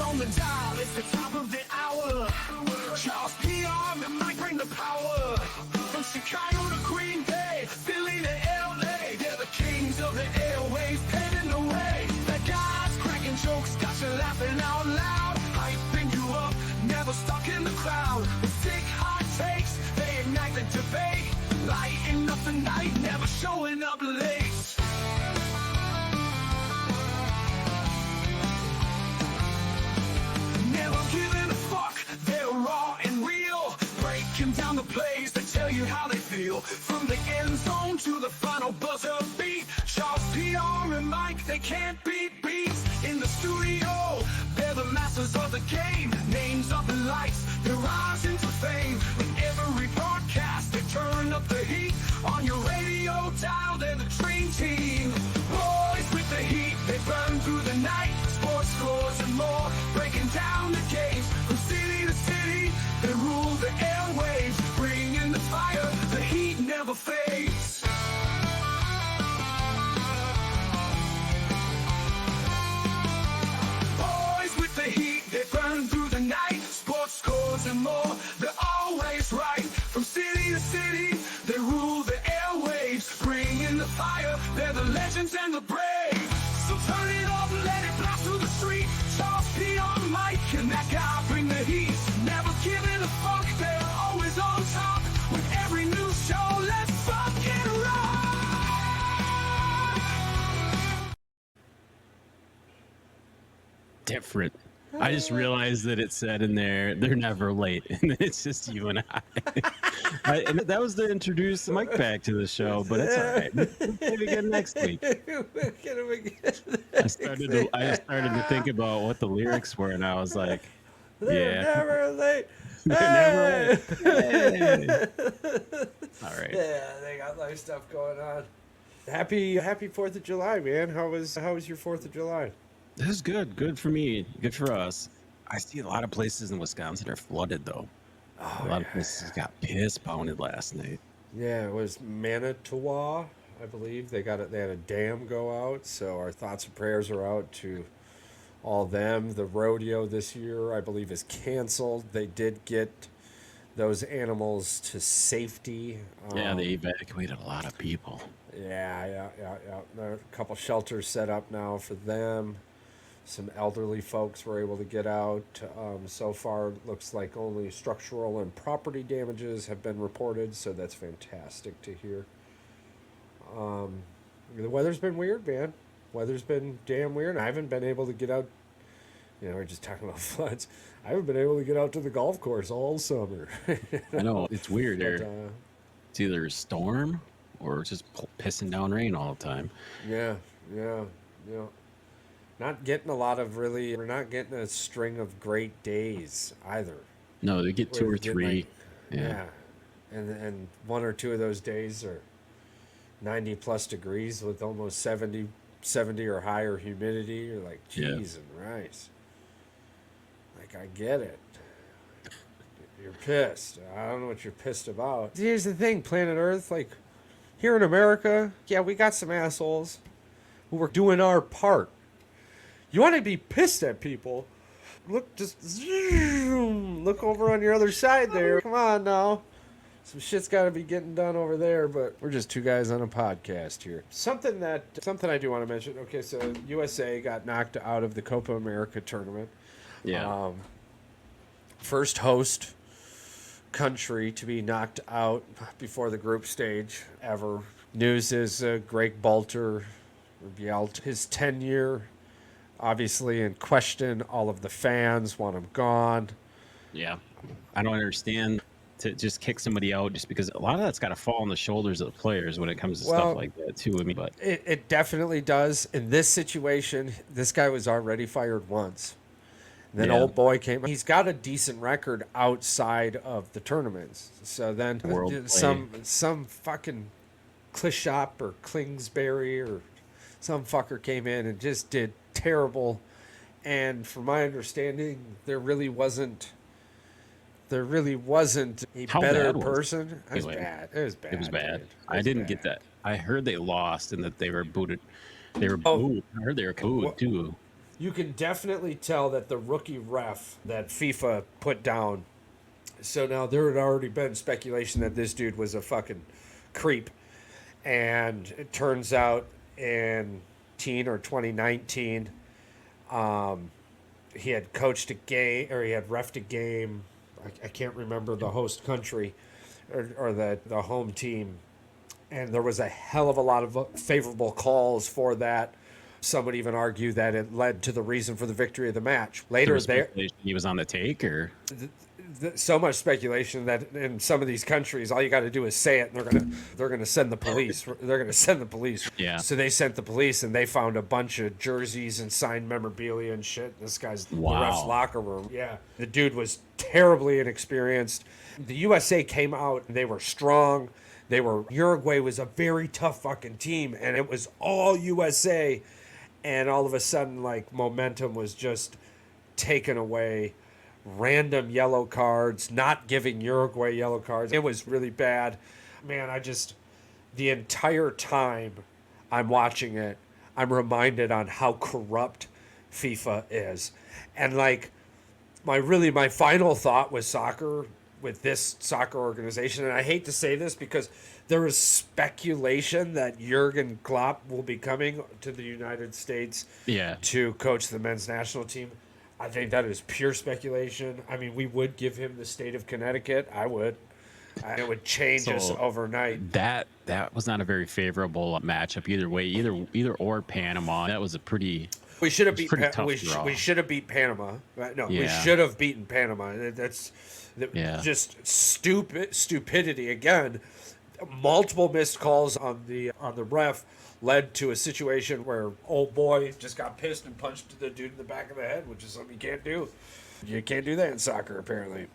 on the dial, it's the top of the hour. Charles PR, the mic bring the power. From Chicago to Green Bay, Philly to LA, they're the kings of the airwaves, paving the way. The guys cracking jokes, got you laughing out loud, hyping you up, never stuck in the crowd. With thick hot takes, they ignite the debate, lighting up the night, never showing up late. Never giving a fuck, they're raw and real, breaking down the plays to tell you how they feel. From the end zone to the final buzzer beat, Charles PR and Mike, they can't beat beats. In the studio, they're the masters of the game, names of the lights, they rise into fame. With every broadcast, they turn up the heat. On your radio dial, they're the dream team. Boys with the heat, they burn through the night. Sports scores and more, breaking down the games. From city to city, they rule the airwaves, bringing the fire, the heat never fades. Boys with the heat, they burn through the night. Sports scores and more, they're always right. From city to city, they rule the airwaves, bringing the fire, they're the legends and the brave. So turn it up, let it blast through the street. Charles P on the mic, and that guy bring the heat. Never giving a fuck, they're always on top. With every new show, let's fucking rock. Different. I just realized that it said in there, they're never late. And it's just you and I. And that was to introduce Mike back to the show, but it's all right. Maybe again next week. I started to think about what the lyrics were, and I was like, They're never late. They're never late. Hey. All right. Yeah, they got life stuff going on. Happy 4th of July, man. How was your 4th of July? This is good. Good for me. Good for us. I see a lot of places in Wisconsin are flooded, though. Oh, A lot of places got piss pounded last night. Yeah, it was Manitowoc, I believe. They had a dam go out, so our thoughts and prayers are out to all them. The rodeo this year, I believe, is canceled. They did get those animals to safety. Yeah, they evacuated a lot of people. Yeah. There are a couple shelters set up now for them. Some elderly folks were able to get out. So far, it looks like only structural and property damages have been reported, so that's fantastic to hear. The weather's been weird, man. Weather's been damn weird. I haven't been able to get out. You know, we're just talking about floods. I haven't been able to get out to the golf course all summer. I know, it's weird. But, It's either a storm or it's just pissing down rain all the time. yeah. Not getting we're not getting a string of great days either. No, they get 2 We're or getting, 3. like, Yeah. And 1 or 2 of those days are 90 plus degrees with almost 70 or higher humidity. You're like, geez and rice. Like, I get it. You're pissed. I don't know what you're pissed about. Here's the thing, planet Earth, like, here in America, yeah, we got some assholes who were doing our part. You want to be pissed at people? Look over on your other side there. Come on now. Some shit's got to be getting done over there, but we're just 2 guys on a podcast here. Something I do want to mention. Okay, so USA got knocked out of the Copa America tournament. Yeah. First host country to be knocked out before the group stage ever. News is Greg Balter, his tenure obviously in question. All of the fans want him gone. Yeah. I don't understand to just kick somebody out just because a lot of that's got to fall on the shoulders of the players when it comes to stuff like that too. I mean, but it definitely does. In this situation, this guy was already fired once. And then old boy came. He's got a decent record outside of the tournaments. So then some fucking Clishop or Kingsbury or some fucker came in and just did terrible. And from my understanding, there really wasn't a better person. It was bad. It was bad. I didn't get that. I heard they lost and that they were booted. They were booed. I heard they were booed too. you can definitely tell that the rookie ref that FIFA put down. So now there had already been speculation that this dude was a fucking creep. And it turns out in 2019, he had coached a game, or he had reffed a game. I can't remember the host country or the home team. And there was a hell of a lot of favorable calls for that. Some would even argue that it led to the reason for the victory of the match. Later, he was on the take, or so much speculation that in some of these countries, all you got to do is say it, and they're gonna send the police. They're gonna send the police. Yeah. So they sent the police, and they found a bunch of jerseys and signed memorabilia and shit. This guy's the ref's locker room. Yeah, the dude was terribly inexperienced. The USA came out, and they were strong. Uruguay was a very tough fucking team, and it was all USA. And all of a sudden, like, momentum was just taken away. Random yellow cards, not giving Uruguay yellow cards. It was really bad. Man, the entire time I'm watching it, I'm reminded on how corrupt FIFA is. And, like, my final thought with this soccer organization, and I hate to say this because there is speculation that Jurgen Klopp will be coming to the United States to coach the men's national team. I think that is pure speculation. I mean, we would give him the state of Connecticut. I would. And it would change us overnight. That was not a very favorable matchup either way, either or Panama. That was a pretty. We should have beaten. We should have beat Panama. No, we should have beaten Panama. That's just stupidity again. Multiple missed calls on the ref led to a situation where old boy just got pissed and punched the dude in the back of the head, which is something you can't do. You can't do that in soccer, apparently.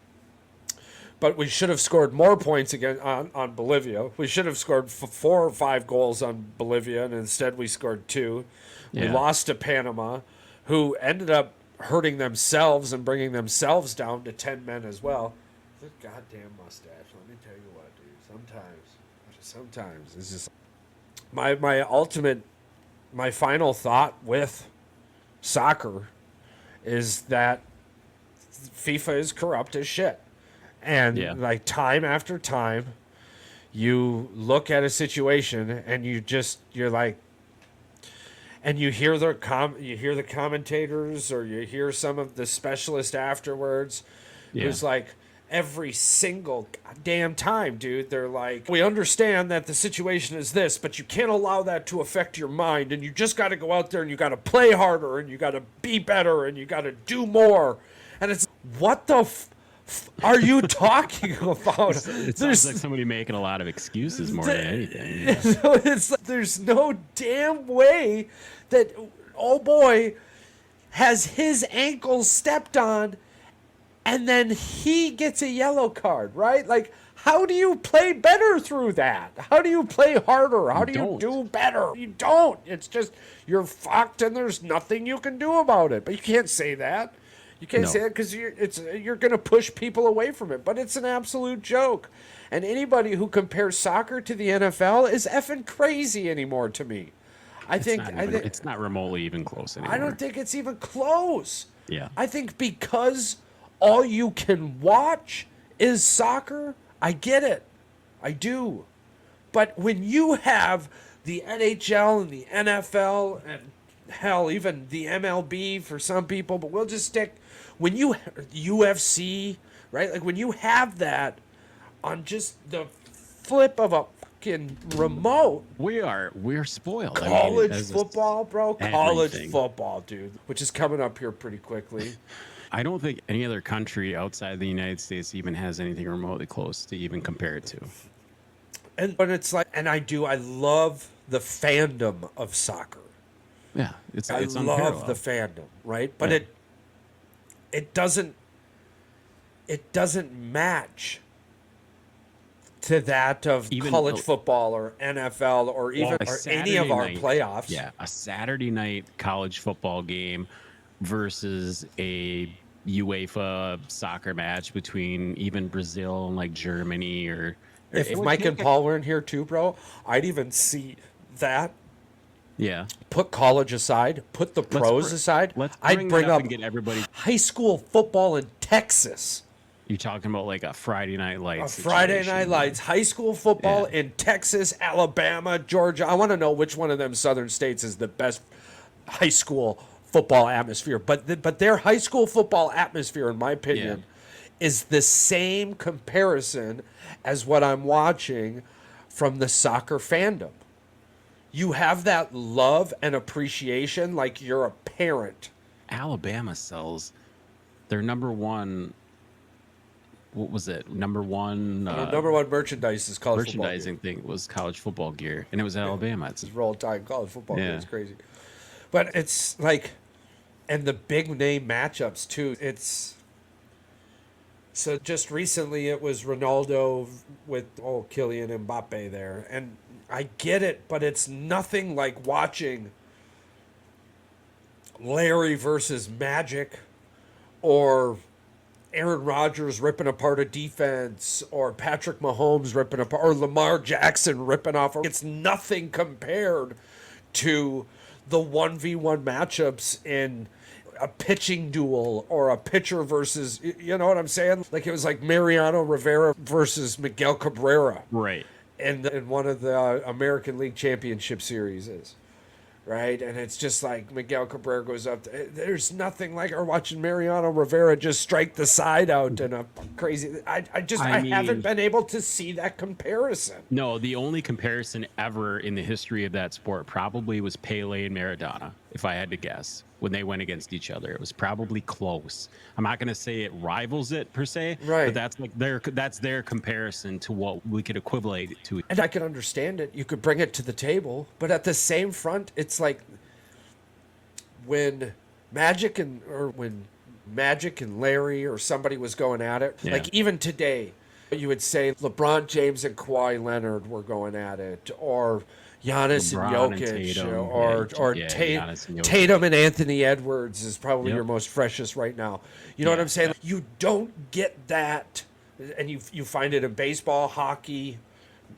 But we should have scored more points again on Bolivia. We should have scored 4 or 5 goals on Bolivia, and instead we scored 2. We lost to Panama, who ended up hurting themselves and bringing themselves down to 10 men as well. The goddamn mustache. Let me tell you what, dude. Sometimes it's just my final thought with soccer is that FIFA is corrupt as shit. And like time after time, you look at a situation and you're like, and you hear the commentators, or you hear some of the specialists afterwards, who's like, every single goddamn time, dude, they're like, we understand that the situation is this, but you can't allow that to affect your mind, and you just got to go out there and you got to play harder, and you got to be better, and you got to do more. And it's, what the are you talking about? It sounds like somebody making a lot of excuses more than anything. So it's like, there's no damn way that old boy has his ankles stepped on and then he gets a yellow card, right? Like, how do you play better through that? How do you play harder? How do you do better? You don't. It's just, you're fucked and there's nothing you can do about it. But you can't say that. You can't say that because you're going to push people away from it. But it's an absolute joke. And anybody who compares soccer to the NFL is effing crazy anymore to me. I think it's not remotely even close anymore. I don't think it's even close. Yeah. I think because all you can watch is soccer, I get it. I do. But when you have the NHL and the NFL and hell, even the MLB for some people, but we'll just stick, when you UFC, right? Like when you have that on just the flip of a fucking remote. We're spoiled. College football, bro. College football, dude. Which is coming up here pretty quickly. I don't think any other country outside the United States even has anything remotely close to even compare it to. But it's like, and I love the fandom of soccer. Yeah, it's I love the fandom, right? But it doesn't match to that of even college football or NFL or even or any of our playoffs. Yeah, a Saturday night college football game versus a UEFA soccer match between even Brazil and like Germany or if Mike and Paul were in here too, bro, I'd even see that Yeah. Put college aside, put the pros aside. Let's I'd bring up and get everybody. high school football in Texas. You're talking about like a Friday Night Lights. Friday Night Lights, high school football in Texas, Alabama, Georgia. I want to know which one of them southern states is the best high school football atmosphere. But their high school football atmosphere, in my opinion, is the same comparison as what I'm watching from the soccer fandom. You have that love and appreciation like you're a parent. Alabama sells their number one. What was it? Number one Merchandise is college merchandising thing was college football gear, and it was Alabama. It's roll tide college football gear. It's crazy, but it's like, and the big name matchups too. It's so just recently it was Ronaldo with Kylian Mbappe there, and I get it, but it's nothing like watching Larry versus Magic, or Aaron Rodgers ripping apart a defense, or Patrick Mahomes ripping apart, or Lamar Jackson ripping off. It's nothing compared to the 1v1 matchups in a pitching duel or a pitcher versus, you know what I'm saying? Like it was like Mariano Rivera versus Miguel Cabrera. Right. In one of the American League Championship series is. Right, and it's just like Miguel Cabrera goes up. There's nothing like or watching Mariano Rivera just strike the side out in a crazy. I haven't been able to see that comparison. No, the only comparison ever in the history of that sport probably was Pele and Maradona, if I had to guess, when they went against each other. It was probably close. I'm not going to say it rivals it per se, right? But that's their comparison to what we could equivalent it to. And I can understand it. You could bring it to the table, but at the same front, it's like when Magic and Larry or somebody was going at it. Yeah. Like even today, you would say LeBron James and Kawhi Leonard were going at it, or Giannis and Jokic, Tatum and Anthony Edwards is probably your most freshest right now. You know what I'm saying? You don't get that, and you find it in baseball, hockey,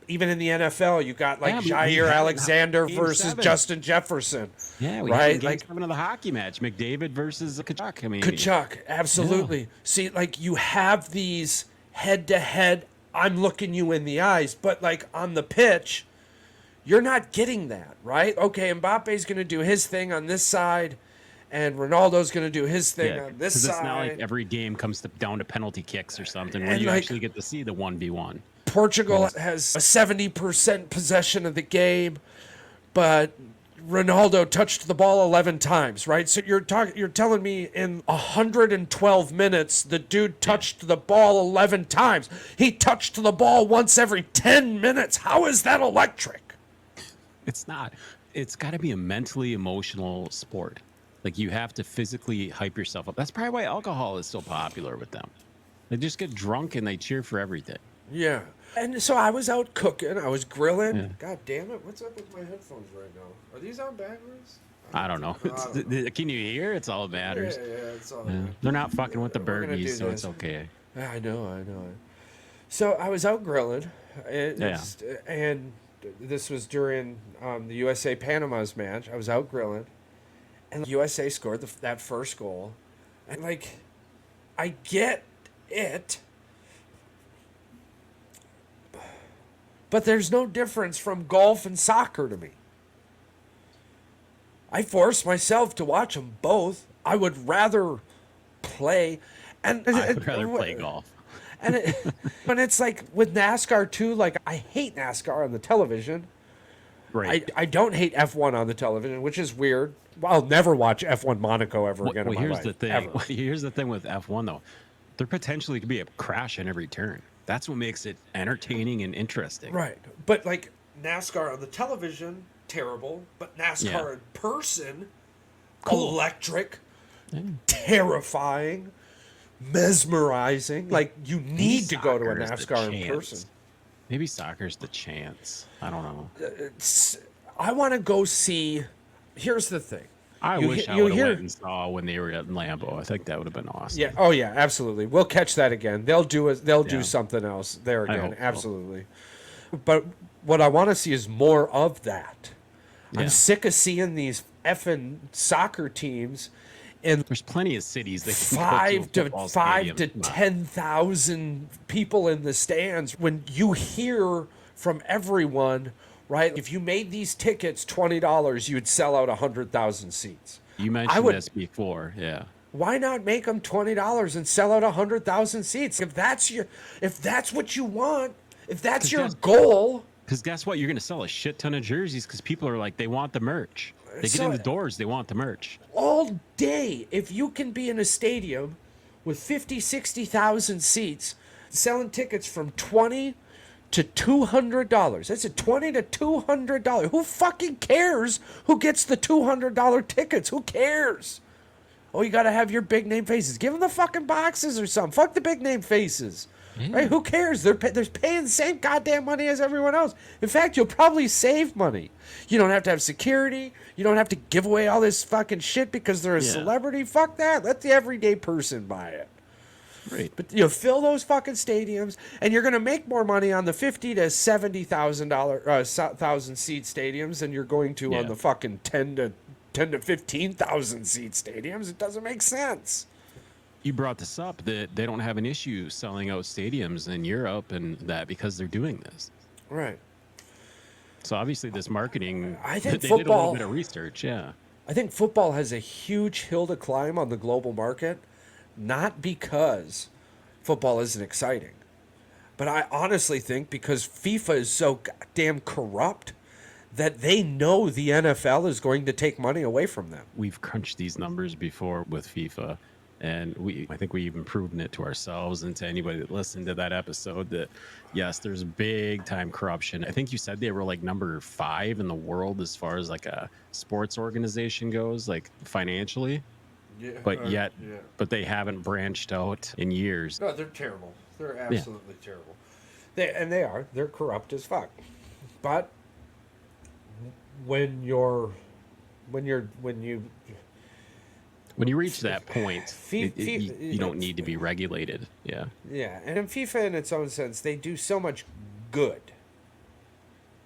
even in the NFL. You got like Jair Alexander versus Justin Jefferson. Yeah, we right. Had Game 7 of the hockey match, McDavid versus Kachuk. Kachuk, absolutely. Yeah. See, like you have these head-to-head. I'm looking you in the eyes, but like on the pitch, you're not getting that, right? Okay, Mbappe's going to do his thing on this side, and Ronaldo's going to do his thing on this side. It's not like every game comes down to penalty kicks or something where you actually get to see the 1v1. Portugal has a 70% possession of the game, but Ronaldo touched the ball 11 times, right? So you're telling me in 112 minutes, the dude touched the ball 11 times. He touched the ball once every 10 minutes. How is that electric? It's not. It's got to be a mentally emotional sport. Like you have to physically hype yourself up. That's probably why alcohol is so popular with them. They just get drunk and they cheer for everything. Yeah. And so I was out cooking. I was grilling. Yeah. God damn it. What's up with my headphones right now? Are these on backwards? I don't know. Can you hear? It's all that matters. Yeah, it's all that. They're not fucking with the birdies, so it's okay. I know. So I was out grilling. And this was during the USA-Panama's match. I was out grilling. And the USA scored that first goal. And, like, I get it. But there's no difference from golf and soccer to me. I force myself to watch them both. I would rather play. I would rather play golf. And it's like with NASCAR too, like I hate NASCAR on the television. Right. I don't hate F1 on the television, which is weird. I'll never watch F1 Monaco ever again in my life. Here's the thing with F1 though. There potentially could be a crash in every turn. That's what makes it entertaining and interesting. Right. But like NASCAR on the television, terrible. But NASCAR in person, electric, terrifying, mesmerizing. Like you need to go to a NASCAR in person. Maybe soccer's the chance. I don't know. I want to go see. Here's the thing. I wish I would have went and saw when they were at Lambeau. I think that would have been awesome. Yeah. Oh yeah. Absolutely. We'll catch that again. They'll do something else there again. Absolutely. So. But what I want to see is more of that. I'm sick of seeing these effing soccer teams and there's plenty of cities that can five to 10,000 people in the stands. When you hear from everyone, right? If you made these tickets $20, you'd sell out 100,000 seats. You mentioned this before, yeah. Why not make them $20 and sell out 100,000 seats? If that's what you want, if that's your goal. Because guess what? You're going to sell a shit ton of jerseys because people are like, they want the merch. They get in the doors, they want the merch. All day, if you can be in a stadium with 50, 60,000 seats, selling tickets from $20 to $200. That's $20 to $200. Who fucking cares who gets the $200 tickets? Who cares? Oh, you got to have your big name faces. Give them the fucking boxes or something. Fuck the big name faces. Right? Who cares? They're paying the same goddamn money as everyone else. In fact, you'll probably save money. You don't have to have security. You don't have to give away all this fucking shit because they're a celebrity. Fuck that. Let the everyday person buy it. Right. But fill those fucking stadiums, and you're going to make more money on the $50,000 to $70,000 thousand seat stadiums than you're going to on the fucking 10 to 15,000 seat stadiums. It doesn't make sense. You brought this up that they don't have an issue selling out stadiums in Europe and that because they're doing this. Right. So obviously this marketing, I think they football, did a little bit of research, yeah. I think football has a huge hill to climb on the global market, not because football isn't exciting, but I honestly think because FIFA is so goddamn corrupt that they know the NFL is going to take money away from them. We've crunched these numbers before with FIFA. And I think we even proven it to ourselves and to anybody that listened to that episode that, yes, there's big time corruption. I think you said they were like number 5 in the world as far as like a sports organization goes, like financially. Yeah, but they haven't branched out in years. No, they're terrible. They're absolutely terrible. They're corrupt as fuck. But when you reach that point, you don't need to be regulated. Yeah. Yeah. And in FIFA, in its own sense, they do so much good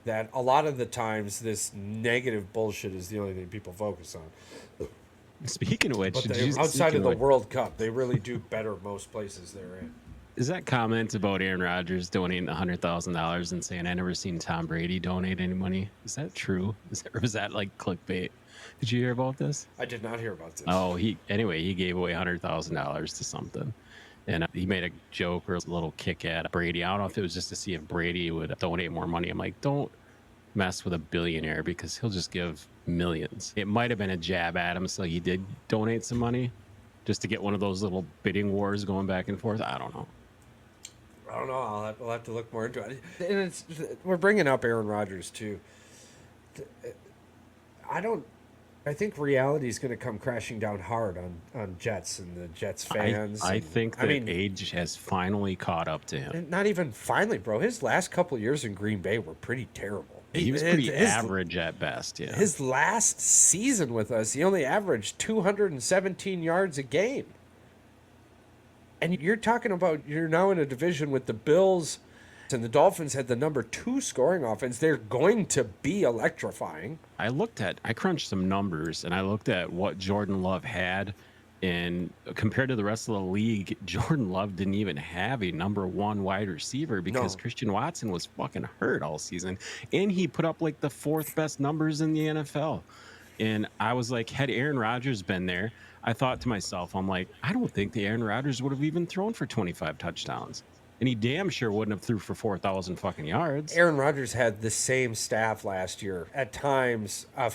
that a lot of the times this negative bullshit is the only thing people focus on. Speaking of which, outside of the World Cup, they really do better most places they're in. Is that comment about Aaron Rodgers donating $100,000 and saying, I never seen Tom Brady donate any money? Is that true? Or is that like clickbait? Did you hear about this? I did not hear about this. Oh, he gave away $100,000 to something. And he made a joke or a little kick at Brady. I don't know if it was just to see if Brady would donate more money. I'm like, don't mess with a billionaire because he'll just give millions. It might have been a jab at him, so he did donate some money just to get one of those little bidding wars going back and forth. I don't know. We'll have to look more into it. And we're bringing up Aaron Rodgers too. I think reality is going to come crashing down hard on Jets and the Jets fans. I think that age has finally caught up to him. Not even finally, bro. His last couple of years in Green Bay were pretty terrible. He was pretty average at best, yeah. His last season with us, he only averaged 217 yards a game. And you're talking about you're now in a division with the Bills, and the Dolphins had the number 2 scoring offense. They're going to be electrifying. I crunched some numbers, and I looked at what Jordan Love had, and compared to the rest of the league, Jordan Love didn't even have a number 1 wide receiver because Christian Watson was fucking hurt all season, and he put up like the 4th best numbers in the NFL. And I was like, had Aaron Rodgers been there, I thought to myself, I'm like, I don't think the Aaron Rodgers would have even thrown for 25 touchdowns. And he damn sure wouldn't have threw for 4,000 fucking yards. Aaron Rodgers had the same staff last year. At times, a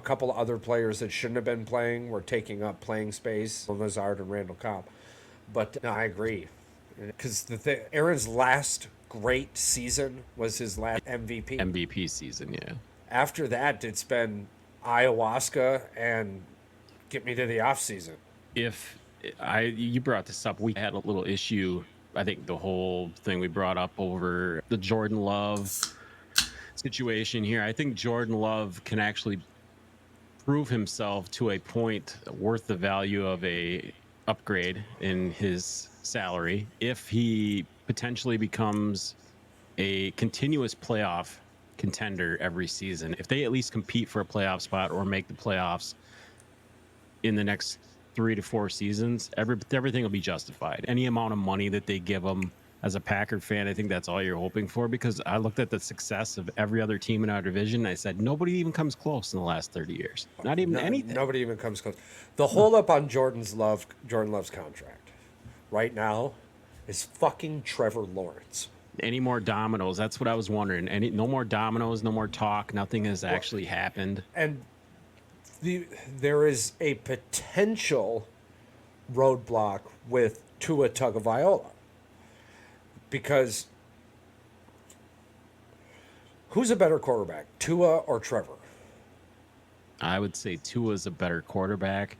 couple of other players that shouldn't have been playing were taking up playing space. Lazard and Randall Cobb. But no, I agree. Because Aaron's last great season was his last MVP. MVP season, yeah. After that, it's been ayahuasca and get me to the off season. You brought this up, we had a little issue. I think the whole thing we brought up over the Jordan Love situation here, I think Jordan Love can actually prove himself to a point worth the value of a upgrade in his salary if he potentially becomes a continuous playoff contender every season, if they at least compete for a playoff spot or make the playoffs in the next 3 to 4 seasons, everything will be justified. Any amount of money that they give them, as a Packer fan, I think that's all you're hoping for, because I looked at the success of every other team in our division. And I said, nobody even comes close in the last 30 years. Not even anything. Nobody even comes close. The holdup on Jordan Love's contract right now is fucking Trevor Lawrence. Any more dominoes? That's what I was wondering. No more dominoes, no more talk. Nothing has actually happened. And there is a potential roadblock with Tua Tagovailoa. Because who's a better quarterback, Tua or Trevor? I would say Tua's a better quarterback.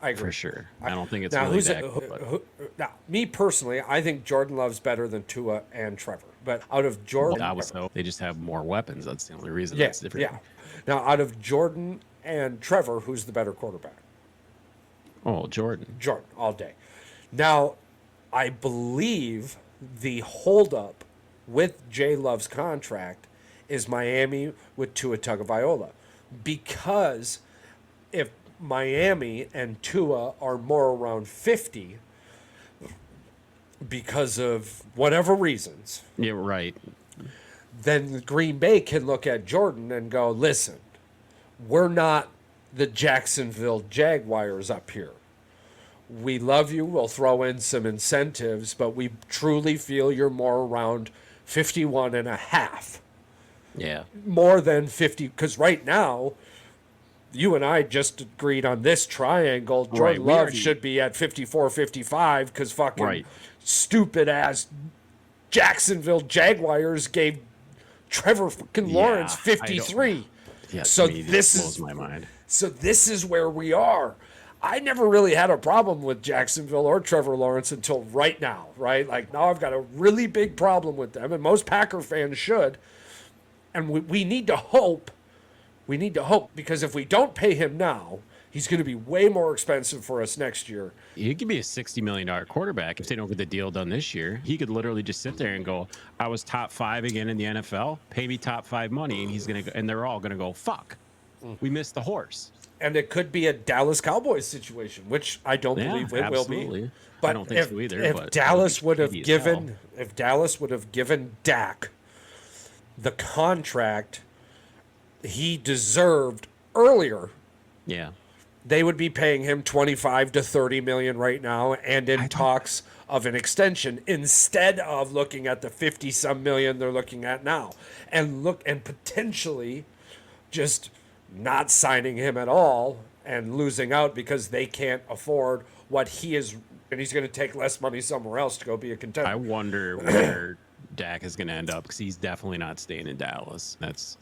I agree. For sure. I don't think it's now, really that. Now, me personally, I think Jordan Love's better than Tua and Trevor. But out of Jordan... They just have more weapons. That's the only reason Yeah, that's different. yeah. Now, out of Jordan and Trevor, who's the better quarterback? Oh, Jordan. Jordan, all day. Now, I believe the holdup with J. Love's contract is Miami with Tua Tagovailoa. Because if Miami and Tua are more around 50 because of whatever reasons. Yeah, right. Then Green Bay can look at Jordan and go, listen, we're not the Jacksonville Jaguars up here. We love you. We'll throw in some incentives, but we truly feel you're more around 51 and a half. Yeah. More than 50. Because right now, you and I just agreed on this triangle. Jordan Love should be at 54, 55 because fucking stupid ass Jacksonville Jaguars gave Trevor fucking Lawrence 53. Yeah, so this blows my mind. So this is where we are. I never really had a problem with Jacksonville or Trevor Lawrence until right now, right? Like now I've got a really big problem with them, and most Packer fans should. And we need to hope. We need to hope, because if we don't pay him now, he's going to be way more expensive for us next year. He could be a $60 million quarterback if they don't get the deal done this year. He could literally just sit there and go, I was top 5 again in the NFL. Pay me top 5 money. And he's going to, and they're all going to go, fuck, we missed the horse. And it could be a Dallas Cowboys situation, which I don't believe it will be. But I don't think so either. If Dallas would have given, Dak the contract he deserved earlier, they would be paying him 25 to 30 million right now, and in talks of an extension, instead of looking at the 50 some million they're looking at now, and potentially just not signing him at all and losing out because they can't afford what he is, and he's going to take less money somewhere else to go be a contender. I wonder where Dak is going to end up, because he's definitely not staying in Dallas. That's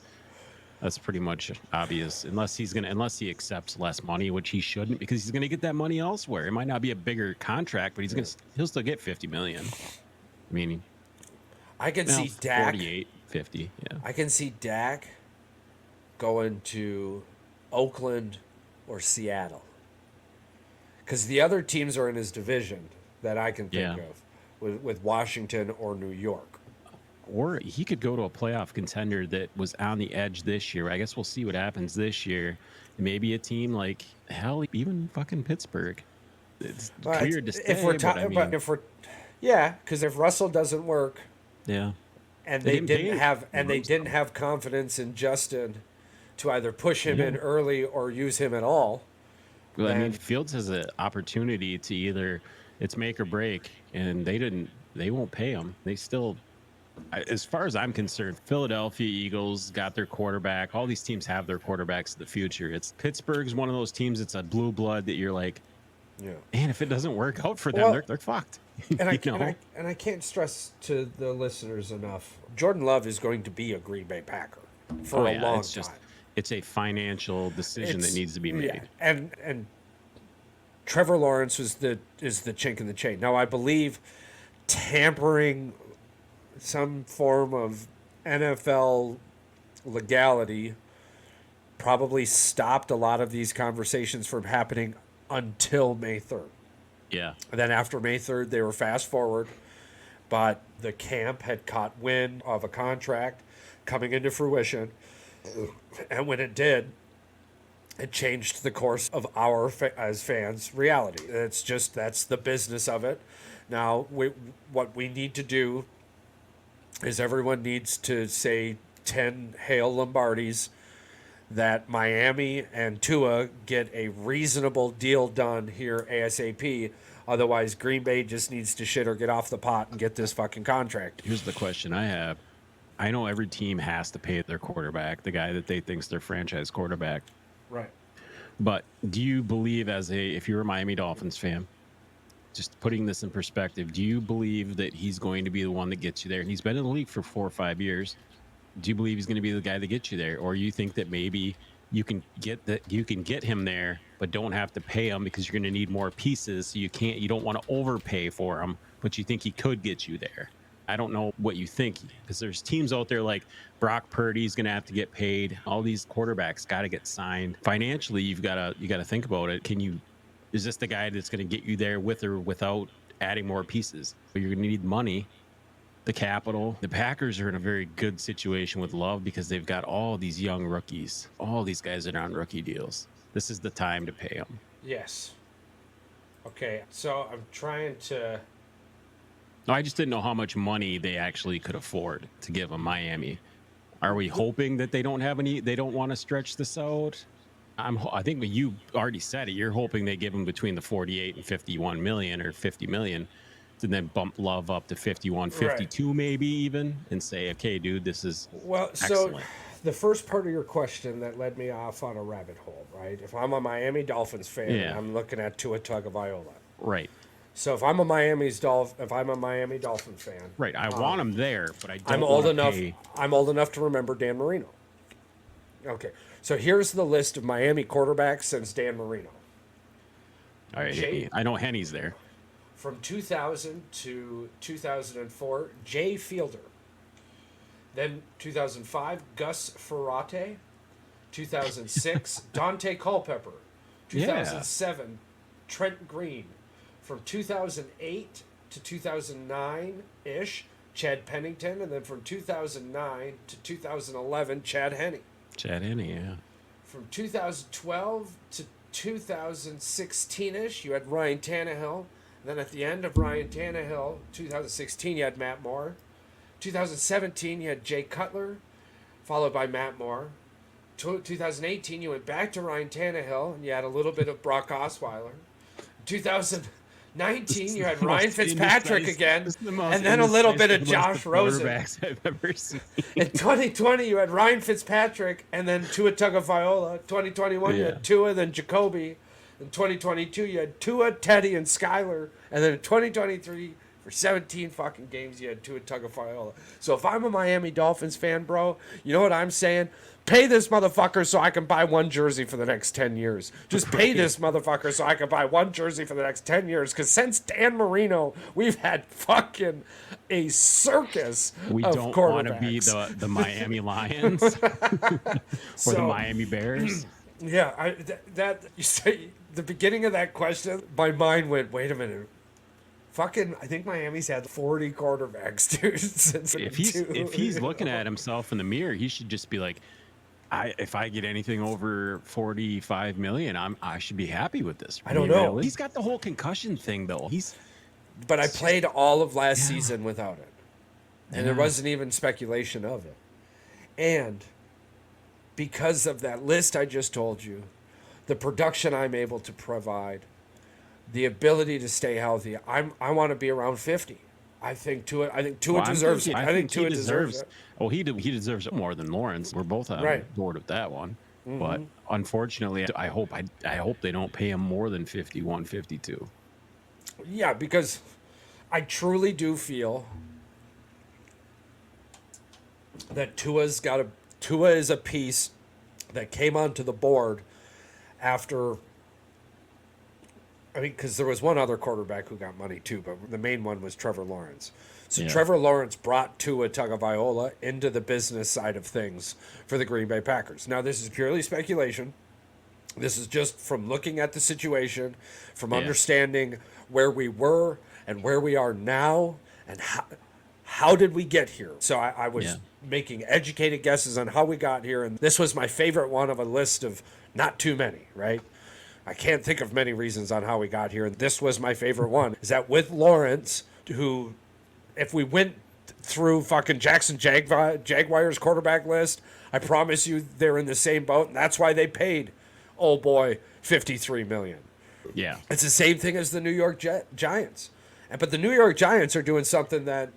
pretty much obvious, unless he accepts less money, which he shouldn't, because he's gonna get that money elsewhere. It might not be a bigger contract, but he'll still get 50 million. I mean, I can see Dak 48, 50. Yeah, I can see Dak going to Oakland or Seattle, because the other teams are in his division that I can think of, with Washington or New York. Or he could go to a playoff contender that was on the edge this year. I guess we'll see what happens this year. Maybe a team like, hell, even fucking Pittsburgh. It's weird to say, because if Russell doesn't work, and they didn't have confidence in Justin to either push him in early or use him at all. Well, I mean, Fields has an opportunity to either it's make or break, and they won't pay him. They still. As far as I'm concerned, Philadelphia Eagles got their quarterback. All these teams have their quarterbacks in the future. Pittsburgh's one of those teams. It's a blue blood that you're like, man, if it doesn't work out for them, they're fucked. And I can't stress to the listeners enough, Jordan Love is going to be a Green Bay Packer for a long time. It's a financial decision that needs to be made. Yeah. And Trevor Lawrence is the chink in the chain. Now, I believe tampering some form of NFL legality probably stopped a lot of these conversations from happening until May 3rd. Yeah. And then after May 3rd, they were fast forward, but the camp had caught wind of a contract coming into fruition. And when it did, it changed the course of our, as fans, reality. That's the business of it. Now, what we need to do is everyone needs to say 10 Hail Lombardis that Miami and Tua get a reasonable deal done here ASAP. Otherwise, Green Bay just needs to shit or get off the pot and get this fucking contract. Here's the question I have. I know every team has to pay their quarterback, the guy that they think's their franchise quarterback. Right. But do you believe, if you're a Miami Dolphins fan, just putting this in perspective, do you believe that he's going to be the one that gets you there? And he's been in the league for 4 or 5 years. Do you believe he's going to be the guy that gets you there, or you think that maybe you can get him there, but don't have to pay him because you're going to need more pieces? So you don't want to overpay for him, but you think he could get you there. I don't know what you think, because there's teams out there like Brock Purdy's going to have to get paid. All these quarterbacks got to get signed. Financially, you got to think about it. Is this the guy that's going to get you there with or without adding more pieces? But you're going to need money. The capital. The Packers are in a very good situation with Love because they've got all these young rookies. All these guys that are on rookie deals. This is the time to pay them. Yes. Okay, so I'm trying to... No, I just didn't know how much money they actually could afford to give them Miami. Are we hoping that they don't want to stretch this out? I think you already said it. You're hoping they give them between the 48 and 51 million or 50 million. And then bump Love up to 51, 52 maybe even, and say, okay, dude, this is excellent. So the first part of your question that led me off on a rabbit hole, right? If I'm a Miami Dolphins fan, and I'm looking at Tua Tagovailoa. Right. So if I'm a Miami Dolphins fan. Right, I want him there, but I don't I'm old enough to remember Dan Marino. Okay, so here's the list of Miami quarterbacks since Dan Marino. All right, I know Henny's there. From 2000 to 2004, Jay Fielder. Then 2005, Gus Ferrate. 2006, Dante Culpepper. 2007, Trent Green. From 2008 to 2009-ish, Chad Pennington. And then from 2009 to 2011, Chad Henne. Chad Henne, yeah. From 2012 to 2016-ish, you had Ryan Tannehill. Then at the end of Ryan Tannehill, 2016, you had Matt Moore. 2017, you had Jay Cutler, followed by Matt Moore. 2018, you went back to Ryan Tannehill, and you had a little bit of Brock Osweiler. 2019, you had Ryan Fitzpatrick again, and then a little bit of Josh Rosen. I've ever seen. In 2020, you had Ryan Fitzpatrick, and then Tua Tagovailoa. 2021, you had Tua, then Jacoby. In 2022, you had Tua, Teddy, and Skyler. And then in 2023, for 17 fucking games, you had Tua Tagovailoa. So if I'm a Miami Dolphins fan, bro, you know what I'm saying? Pay this motherfucker so I can buy one jersey for the next 10 years. Just pay this motherfucker so I can buy one jersey for the next 10 years. Because since Dan Marino, we've had fucking a circus we of don't want to be the Miami Lions or the Miami Bears. Yeah, you say the beginning of that question, my mind went, wait a minute. Fucking, I think Miami's had 40 quarterbacks, dude. Since if he's looking at himself in the mirror, he should just be like, if I get anything over 45 million, I should be happy with this. I don't know. He's got the whole concussion thing though. But I played all of last season without it. And there wasn't even speculation of it. And because of that list I just told you, the production I'm able to provide, the ability to stay healthy, I want to be around 50. I think Tua deserves it. I think Tua deserves it. Oh, he deserves it more than Lawrence. We're both on board with that one. Mm-hmm. But unfortunately, I hope they don't pay him more than 51, 52. Yeah, because I truly do feel that Tua is a piece that came onto the board after, I mean, because there was one other quarterback who got money too, but the main one was Trevor Lawrence. So Trevor Lawrence brought Tua Tagovailoa into the business side of things for the Green Bay Packers. Now, this is purely speculation. This is just from looking at the situation, from understanding where we were and where we are now, and how did we get here? So I was Yeah. making educated guesses on how we got here, and this was my favorite one of a list of not too many, right? I can't think of many reasons on how we got here, and this was my favorite one. Is that with Lawrence, who, if we went through fucking Jackson Jaguars quarterback list, I promise you they're in the same boat, and that's why they paid, oh boy, $53 million. Yeah. It's the same thing as the New York Giants. But the New York Giants are doing something that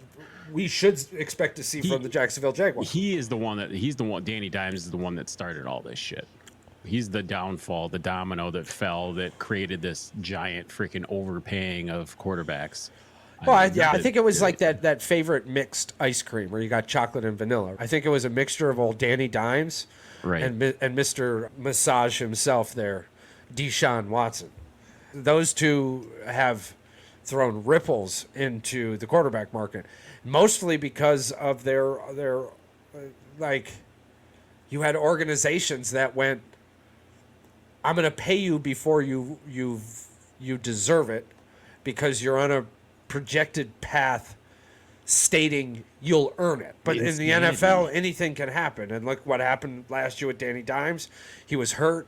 we should expect to see from the Jacksonville Jaguars. He's the one, Danny Dimes is the one that started all this shit. He's the downfall, the domino that fell, that created this giant freaking overpaying of quarterbacks. Well, I think it was like that favorite mixed ice cream where you got chocolate and vanilla. I think it was a mixture of old Danny Dimes Right. and Mr. Massage himself there, Deshaun Watson. Those two have thrown ripples into the quarterback market, mostly because of their like, you had organizations that went, I'm going to pay you before you deserve it, because you're on a projected path stating you'll earn it. But in the NFL, anything can happen. And look what happened last year with Danny Dimes. He was hurt,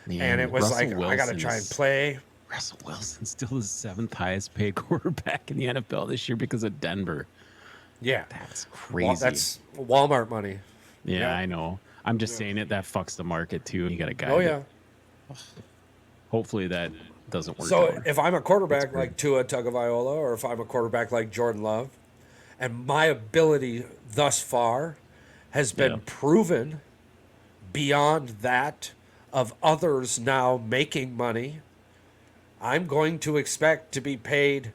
and it was Russell like, I got to try and play. Russell Wilson's still the 7th highest paid quarterback in the NFL this year because of Denver. Yeah. That's crazy. Well, that's Walmart money. Yeah, I know. I'm just saying it. That fucks the market too. You got a guy. Oh, yeah. Hopefully that doesn't work. So out. if I'm a quarterback like Tua Tagovailoa, or if I'm a quarterback like Jordan Love, and my ability thus far has been proven beyond that of others now making money, I'm going to expect to be paid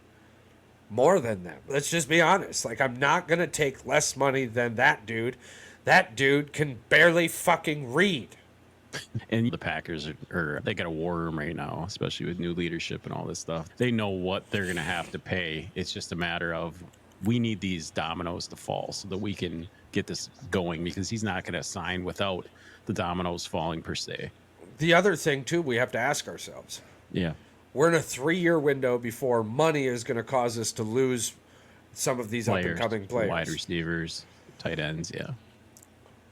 more than them. Let's just be honest. Like, I'm not going to take less money than that dude. That dude can barely fucking read. And the Packers they got a war room right now, especially with new leadership and all this stuff. They know what they're going to have to pay. It's just a matter of, we need these dominoes to fall so that we can get this going, because he's not going to sign without the dominoes falling per se. The other thing, too, we have to ask ourselves. Yeah. We're in a 3-year window before money is going to cause us to lose some of these up-and-coming players. Wide receivers, tight ends, yeah.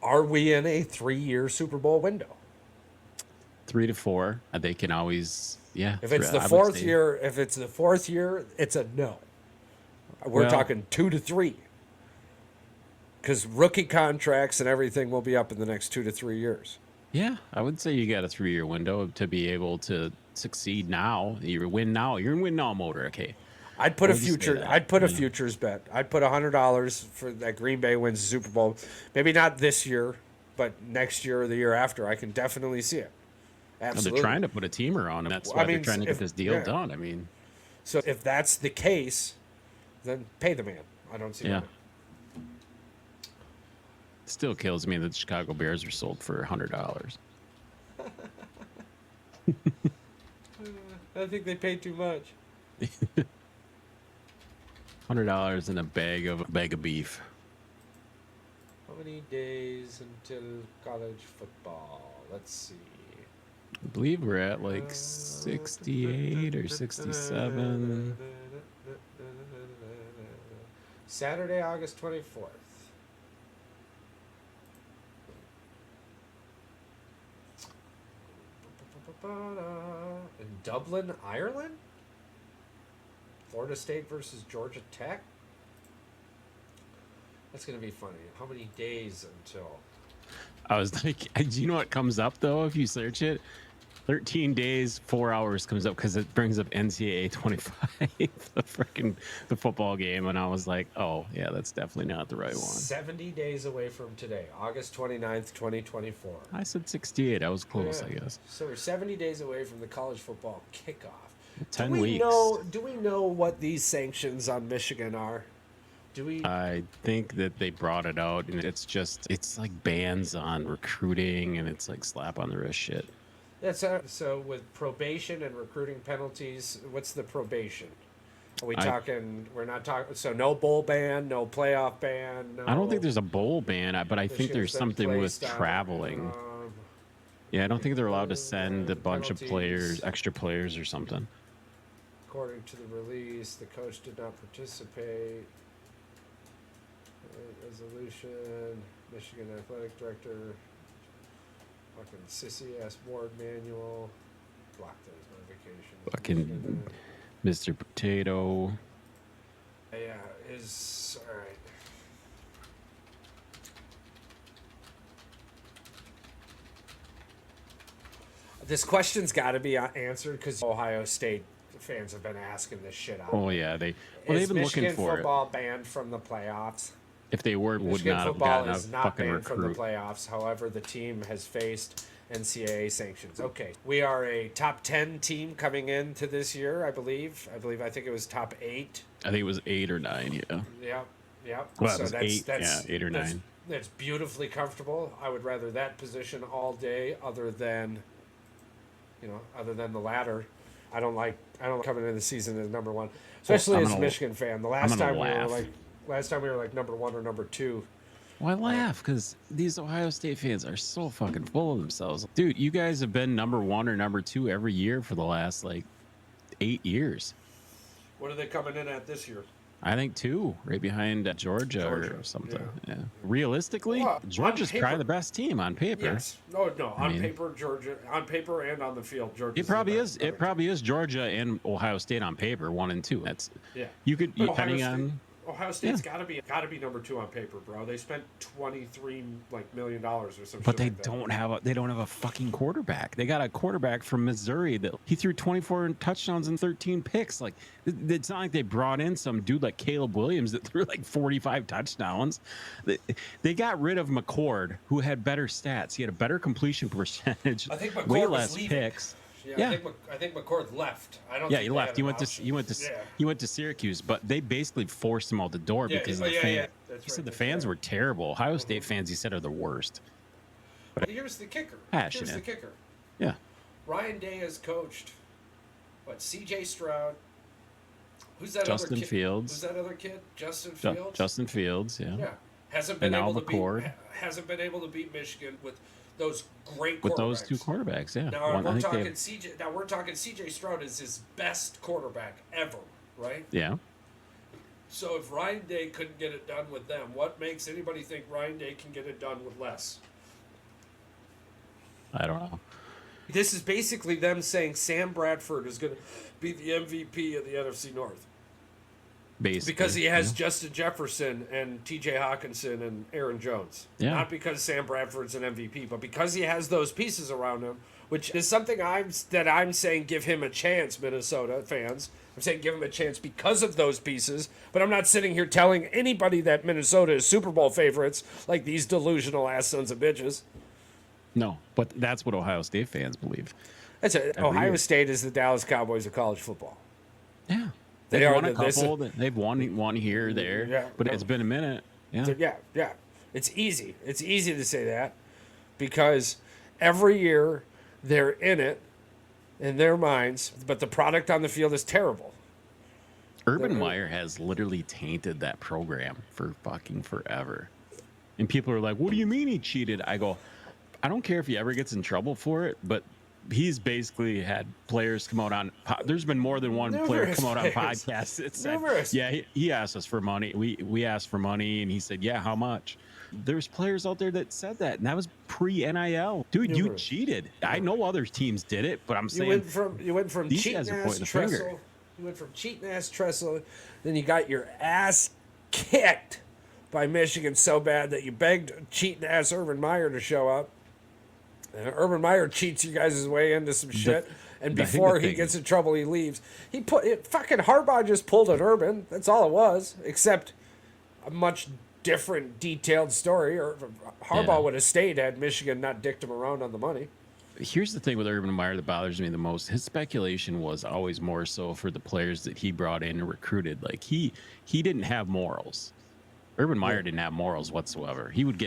Are we in a 3-year Super Bowl window? 3 to 4. They can always, yeah. If it's the fourth year, it's a no. We're talking 2 to 3. Because rookie contracts and everything will be up in the next 2 to 3 years. Yeah, I would say you got a 3-year window to be able to succeed now. You win now. You're in win now mode, okay? I'd put a futures bet. I'd put $100 for that Green Bay wins the Super Bowl. Maybe not this year, but next year or the year after. I can definitely see it. Absolutely. They're trying to put a teamer on him. That's why they're trying to get this deal done. I mean, so if that's the case, then pay the man. I don't see why. Still kills me that the Chicago Bears were sold for $100. I think they paid too much. $100 in a bag of beef. How many days until college football? Let's see. I believe we're at like 68 or 67. Saturday, August 24th. In Dublin, Ireland? Florida State versus Georgia Tech? That's going to be funny. How many days until? I was like, do you know what comes up though if you search it? 13 days, 4 hours comes up because it brings up NCAA 25, the football game, and I was like, oh yeah, that's definitely not the right one. 70 days away from today, August 29th, 2024. I said 68. I was close, I guess. So we're 70 days away from the college football kickoff. 10 weeks. Do we know what these sanctions on Michigan are? Do we? I think that they brought it out, and it's like bans on recruiting, and it's like slap on the wrist shit. That's so with probation and recruiting penalties. What's the probation? Are we talking? We're not talking. So no bowl ban, no playoff ban. No, I don't think there's a bowl ban, but I think there's something with traveling. Yeah, I don't think they're allowed to send a bunch of players, extra players, or something. According to the release, the coach did not participate. Resolution. Michigan athletic director. Fucking sissy ass board manual. Block those notifications. Fucking Mr. Potato. Yeah, is all right. This question's got to be answered because Ohio State fans have been asking this shit out. Oh yeah, they've been Michigan looking for football banned from the playoffs? If they were, would Michigan not have football gotten a is not fucking banned from the recruit. playoffs. However, the team has faced NCAA sanctions. Okay, we are a top 10 team coming into this year, I believe. I think it was top 8. I think it was 8 or 9. Yeah. Yeah. Well, So it was that's 8. Yeah, 8 or 9. That's beautifully comfortable. I would rather that position all day, other than the latter. I don't like coming into the season as number 1, especially as a Michigan fan. The last time we were like number 1 or number 2. Why laugh? Because these Ohio State fans are so fucking full of themselves. Dude, you guys have been number 1 or number 2 every year for the last, 8 years. What are they coming in at this year? I think 2, right behind Georgia or something. Yeah. Realistically, Georgia's probably the best team on paper. Yes. No. On paper, Georgia. On paper and on the field, Georgia. It probably is. It probably is Georgia and Ohio State on paper, 1 and 2. That's You could depending on. Ohio State's got to be number 2 on paper, bro. They spent $23 million or something. But they don't have a fucking quarterback. They got a quarterback from Missouri that he threw 24 touchdowns and 13 picks. Like, it's not like they brought in some dude like Caleb Williams that threw 45 touchdowns. They got rid of McCord, who had better stats. He had a better completion percentage. I think McCord way was less leaving. picks. Yeah. I think McCord left. He left. He went to Syracuse, but they basically forced him out the door because the fans. He said the fans were terrible. Ohio State fans, he said, are the worst. But here's the kicker. Passionate. Yeah. Ryan Day has coached C.J. Stroud. Who's that Justin other kid? Fields. Who's that other kid? Justin Fields. Justin Fields. Yeah. Yeah. Hasn't been able to beat Michigan with those great quarterbacks. With those 2 quarterbacks, yeah. Now we're talking C.J. Stroud is his best quarterback ever, right? Yeah. So if Ryan Day couldn't get it done with them, what makes anybody think Ryan Day can get it done with less? I don't know. This is basically them saying Sam Bradford is going to be the MVP of the NFC North. Basically, because he has Justin Jefferson and T.J. Hawkinson and Aaron Jones. Yeah. Not because Sam Bradford's an MVP, but because he has those pieces around him, which is something I'm saying give him a chance, Minnesota fans. I'm saying give him a chance because of those pieces, but I'm not sitting here telling anybody that Minnesota is Super Bowl favorites like these delusional ass sons of bitches. No, but that's what Ohio State fans believe. Ohio State is the Dallas Cowboys of college football. Yeah. They've won a couple. They've won here or there, but it's been a minute. Yeah. Yeah. It's easy. It's easy to say that because every year they're in it in their minds, but the product on the field is terrible. Urban Meyer has literally tainted that program for fucking forever. And people are like, what do you mean he cheated? I go, I don't care if he ever gets in trouble for it, but he's basically had players come out on. There's been more than one player come out on podcasts. He asked us for money. We asked for money, and he said, "Yeah, how much?" There's players out there that said that, and that was pre-NIL. Dude, you cheated. I know other teams did it, but I'm saying you went from cheating ass Tressel. You went from cheating ass Tressel, then you got your ass kicked by Michigan so bad that you begged cheating ass Urban Meyer to show up. And Urban Meyer cheats you guys' way into some shit, and before he gets in trouble, he leaves. Fucking Harbaugh just pulled an Urban. That's all it was, except a much different, detailed story. Or Harbaugh would have stayed had Michigan not dicked him around on the money. Here's the thing with Urban Meyer that bothers me the most. His speculation was always more so for the players that he brought in and recruited. Like he didn't have morals. Urban Meyer didn't have morals whatsoever. He would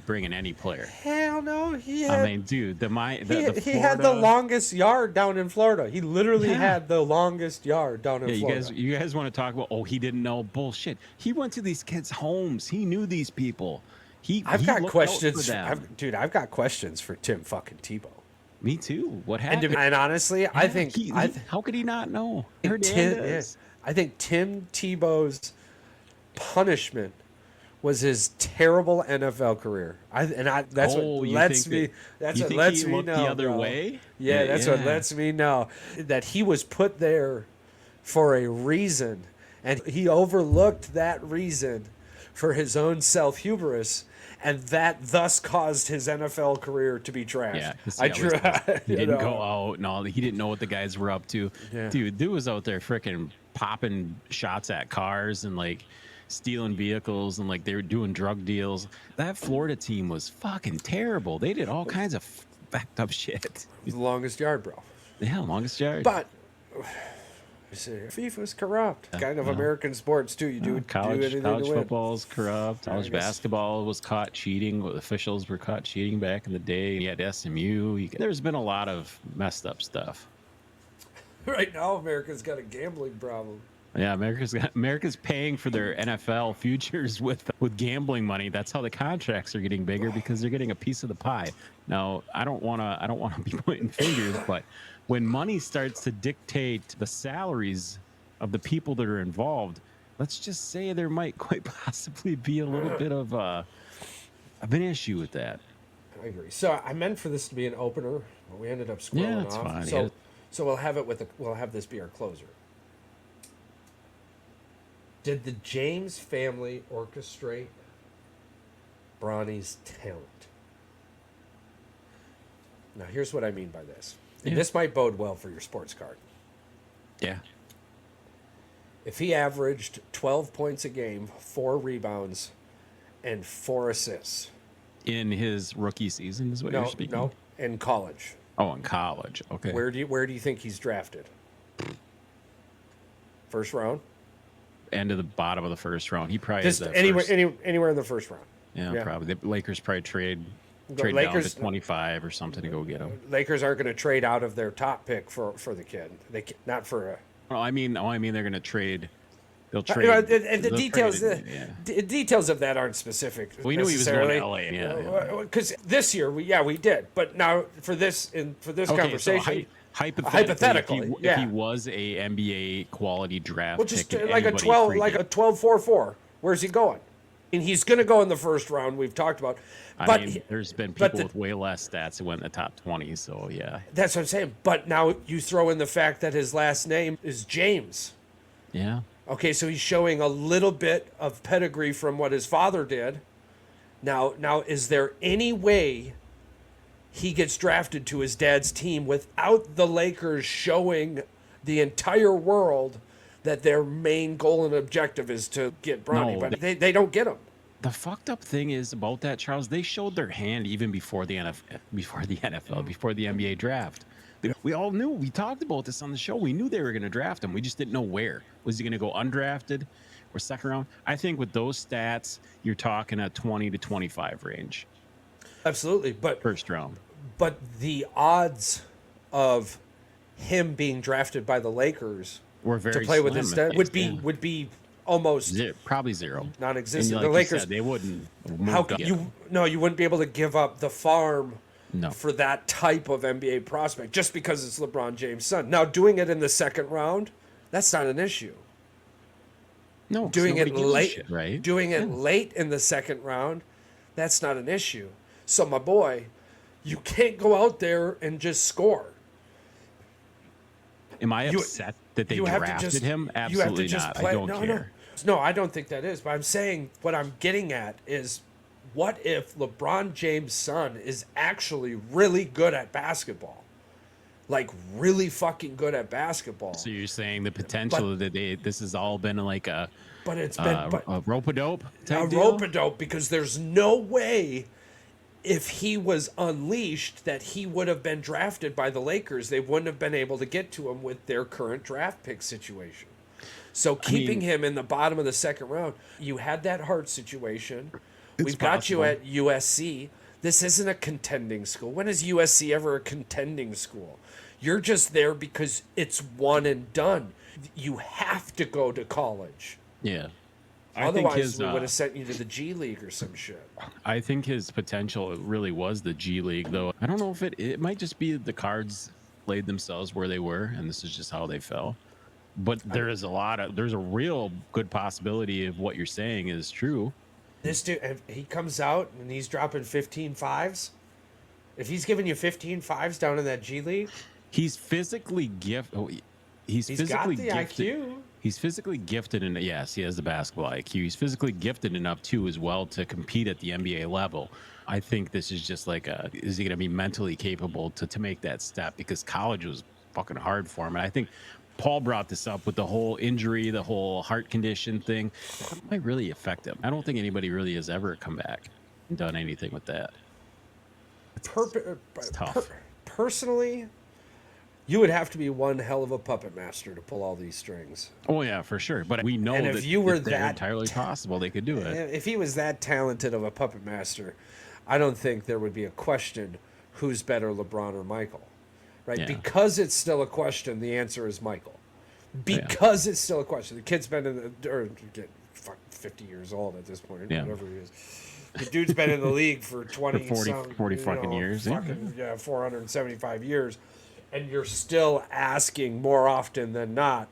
bring in any player. Hell no, dude, he had the longest yard down in Florida. He literally had the longest yard down in Florida. You guys want to talk about? Oh, he didn't know bullshit. He went to these kids' homes. He knew these people. I've got questions, dude. I've got questions for Tim fucking Tebow. Me too. What happened? And honestly, I think how could he not know? I think Tim Tebow's punishment was his terrible NFL career. That's what lets me. That's you what think lets he me looked know. the other bro. way? Yeah, that's what Yeah. lets me know that he was put there for a reason, and he overlooked that reason for his own self hubris, and that thus caused his NFL career to be trashed. Yeah, 'cause, I yeah, listen, try. he You didn't go know. out and all. He didn't know what the guys were up to. Yeah. Dude was out there freaking popping shots at cars and like stealing vehicles and like they were doing drug deals. That Florida team was fucking terrible. They did all kinds of fucked up shit. The longest yard, bro. Yeah, longest yard. But FIFA's corrupt. Kind of American sports too. You do college anything to win. football is corrupt. I College guess. basketball was caught cheating. Officials were caught cheating back in the day. You had SMU. There's been a lot of messed up stuff. Right now, America's got a gambling problem. Yeah, America's paying for their NFL futures with gambling money. That's how the contracts are getting bigger because they're getting a piece of the pie. Now, I don't want to be pointing fingers, but when money starts to dictate the salaries of the people that are involved, let's just say there might quite possibly be a little bit of an issue with that. I agree. So I meant for this to be an opener, but we ended up scrolling Yeah, it's off. fine. So, Yeah. so we'll have this be our closer. Did the James family orchestrate Bronny's talent? Now, here's what I mean by this. And this might bode well for your sports card. Yeah. If he averaged 12 points a game, 4 rebounds, and 4 assists. In his rookie season is what you're speaking? No, in college. Oh, in college. Okay. Where do you think he's drafted? First round? End of the bottom of the first round. He probably Just is that anywhere, first. anywhere in the first round. Yeah, probably. The Lakers probably trade down Lakers- to 25 or something to go get him. Lakers aren't going to trade out of their top pick for the kid. Not for a. Well, I mean, they're going to trade. They'll You trade. know, the they'll details, trade it, yeah. details of that aren't specific. We knew he was going to LA. Yeah. Because this year, we did, but now for this Okay, conversation, so hypothetically, if he was a NBA quality draft well, just pick, like a 12-4-4. Where's he going? And he's going to go in the first round. We've talked about, but I mean, there's been people with way less stats who went in the top 20. So yeah, that's what I'm saying. But now you throw in the fact that his last name is James. yeah. Okay, so he's showing a little bit of pedigree from what his father did. Now, is there any way he gets drafted to his dad's team without the Lakers showing the entire world that their main goal and objective is to get Bronny? No, but they don't get him. The fucked up thing is about that, Charles. They showed their hand even before the before the NBA draft. We all knew. We talked about this on the show. We knew they were going to draft him. We just didn't know where. Was he going to go undrafted or second round? I think with those stats, you're talking a 20 to 25 range. Absolutely, but First round. But the odds of him being drafted by the Lakers We're very to play with slim his in dad case, would be almost probably zero. non-existent. And The like you Lakers, said, they wouldn't. how could you wouldn't be able to give up the farm No. for that type of NBA prospect just because it's LeBron James' son. Now, doing it in the second round, that's not an issue. No, Doing it nobody gives a late, shit, right? doing it late in the second round, that's not an issue. So, my boy, you can't go out there and just score. Am I upset that they drafted him? Absolutely not. I don't care. No, I don't think that is. But I'm saying what I'm getting at is, what if LeBron James' son is actually really good at basketball? Like, really fucking good at basketball. So you're saying the potential that this has all been like a But it's been a rope-a-dope a type deal? rope-a-dope, because there's no way, if he was unleashed, that he would have been drafted by the Lakers. They wouldn't have been able to get to him with their current draft pick situation. So keeping him in the bottom of the second round, you had that heart situation. We've got you at USC. This isn't a contending school. When is USC ever a contending school? You're just there because it's one and done. You have to go to college. Yeah. Otherwise, we would have sent you to the G League or some shit. I think his potential really was the G League, though. I don't know if it might just be the cards laid themselves where they were, and this is just how they fell. But there's a real good possibility of what you're saying is true. This dude, if he comes out and he's dropping 15 fives. If he's giving you 15 fives down in that G League, He's physically gifted. Oh, he's physically got the gifted. IQ. He's physically gifted, and yes, he has the basketball IQ. He's physically gifted enough too, as well, to compete at the NBA level. I think this is just like, is he going to be mentally capable to make that step? Because college was fucking hard for him, and I think Paul brought this up with the whole injury, the whole heart condition thing. That might really affect him. I don't think anybody really has ever come back and done anything with that. It's tough. Personally, you would have to be one hell of a puppet master to pull all these strings. Oh yeah, for sure. But we know if that you were they're that entirely possible, they could do it. If he was that talented of a puppet master, I don't think there would be a question who's better, LeBron or Michael, right? Yeah. Because it's still a question, the answer is Michael. Because it's still a question. The kid's been in the, or 50 years old at this point, whatever he is. The dude's been in the league for 20 40 fucking years. 475 years. And you're still asking more often than not,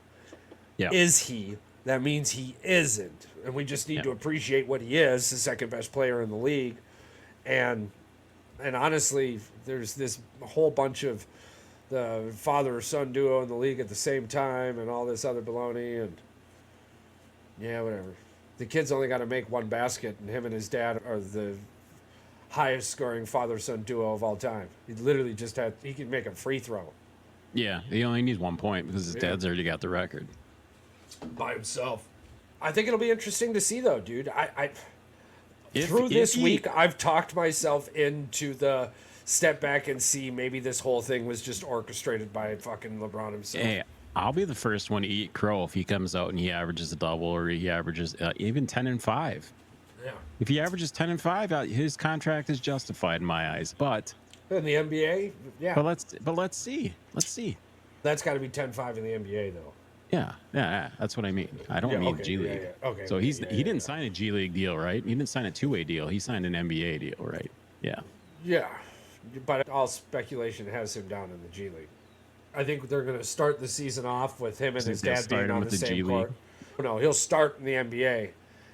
is he? That means he isn't. And we just need to appreciate what he is, the second best player in the league. And honestly, there's this whole bunch of the father-son duo in the league at the same time and all this other baloney. And yeah, whatever. The kid's only got to make one basket, and him and his dad are the highest scoring father-son duo of all time. He literally he can make a free throw. Yeah, he only needs 1 point because his dad's already got the record. By himself. I think it'll be interesting to see, though, dude. Through this week, I've talked myself into the step back and see maybe this whole thing was just orchestrated by fucking LeBron himself. Hey, I'll be the first one to eat crow if he comes out and he averages a double, or he averages even 10 and 5. Yeah. If he averages 10 and 5, his contract is justified in my eyes. But in the NBA, yeah. But let's see. Let's see. That's got to be 10-5 in the NBA, though. Yeah, that's what I mean. I don't mean G League. Okay. So he didn't sign a G League deal, right? He didn't sign a two-way deal. He signed an NBA deal, right? Yeah. Yeah, but all speculation has him down in the G League. I think they're going to start the season off with him and his dad being on the same court. No, he'll start in the NBA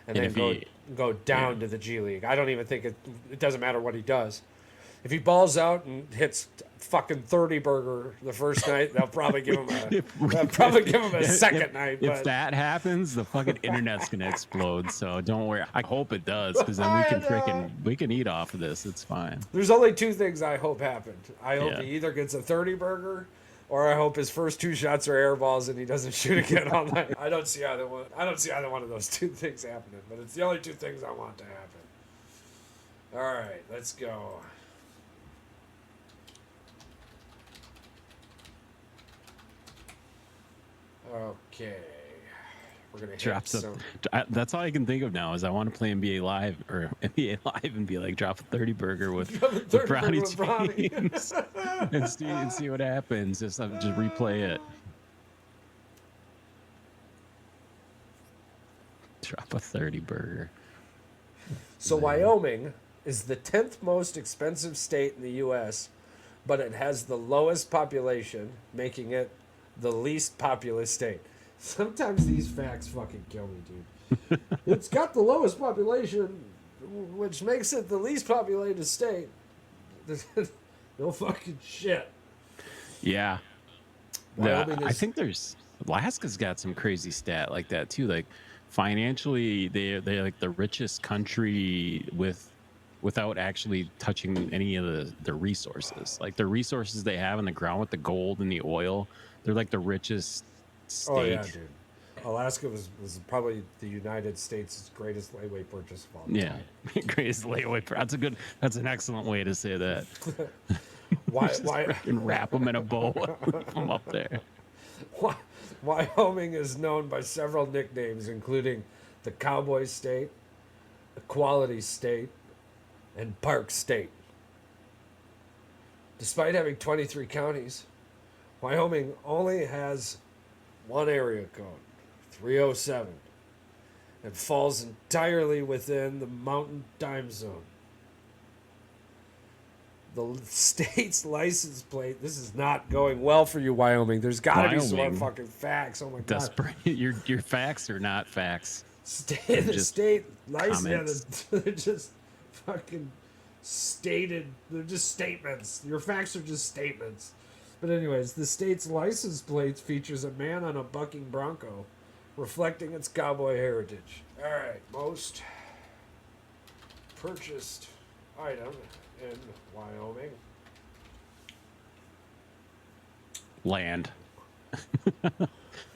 and then go down to the G League. I don't even think it doesn't matter what he does. If he balls out and hits fucking 30 burger the first night, they'll probably give him a second night. If that happens, the fucking internet's gonna explode. So don't worry. I hope it does, because then we can eat off of this. It's fine. There's only two things I hope happened. I hope he either gets a 30 burger, or I hope his first 2 shots are air balls and he doesn't shoot again all night. I don't see either one. I don't see either one of those two things happening. But it's the only two things I want to happen. All right, let's go. Okay, we're gonna drop some. That's all I can think of now is I want to play NBA Live and be like, drop a 30 burger with Bronny James and see what happens. Just replay it. Drop a 30 burger. So Wyoming is the 10th most expensive state in the U.S., but it has the lowest population, making it the least populous state. Sometimes these facts fucking kill me, dude. It's got the lowest population, which makes it the least populated state. No fucking shit. Yeah. I think Alaska's got some crazy stat like that too. Like financially, they're like the richest country without actually touching any of the resources. Like the resources they have in the ground with the gold and the oil, they're like the richest state. Oh yeah, dude. Alaska was probably the United States' greatest layaway purchase of all time. Yeah, greatest layaway. That's an excellent way to say that. Why wrap them in a bow, put them up there. Wyoming is known by several nicknames, including the Cowboy State, the Quality State, and Park State. Despite having 23 counties, Wyoming only has one area code, 307, and falls entirely within the Mountain Time Zone. The state's license plate. This is not going well for you, Wyoming. There's got to be some more fucking facts. Oh my god! Your facts are not facts. The state comments. they're just fucking stated. They're just statements. Your facts are just statements. But anyways, the state's license plate features a man on a bucking bronco, reflecting its cowboy heritage. All right, most purchased item in Wyoming. Land. The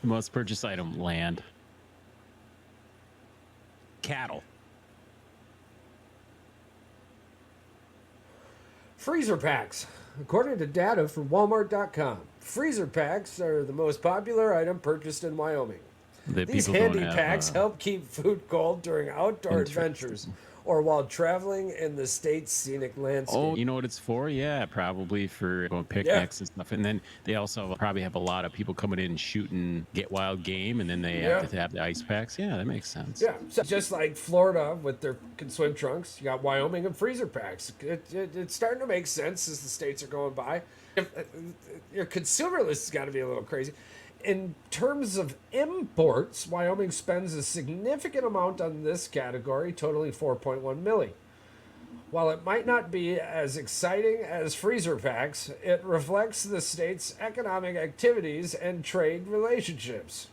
most purchased item, land. Cattle. Freezer packs. According to data from Walmart.com, freezer packs are the most popular item purchased in Wyoming. These handy packs help keep food cold during outdoor adventures or while traveling in the state's scenic landscape. Oh, you know what it's for? Yeah, probably for going picnics and stuff. And then they also probably have a lot of people coming in and shooting get wild game, and then they have to have the ice packs. Yeah, that makes sense. Yeah, so just like Florida with their swim trunks, you got Wyoming and freezer packs. It's starting to make sense as the states are going by. Your consumer list has got to be a little crazy. In terms of imports, Wyoming spends a significant amount on this category, totaling $4.1 million. While it might not be as exciting as freezer packs, it reflects the state's economic activities and trade relationships.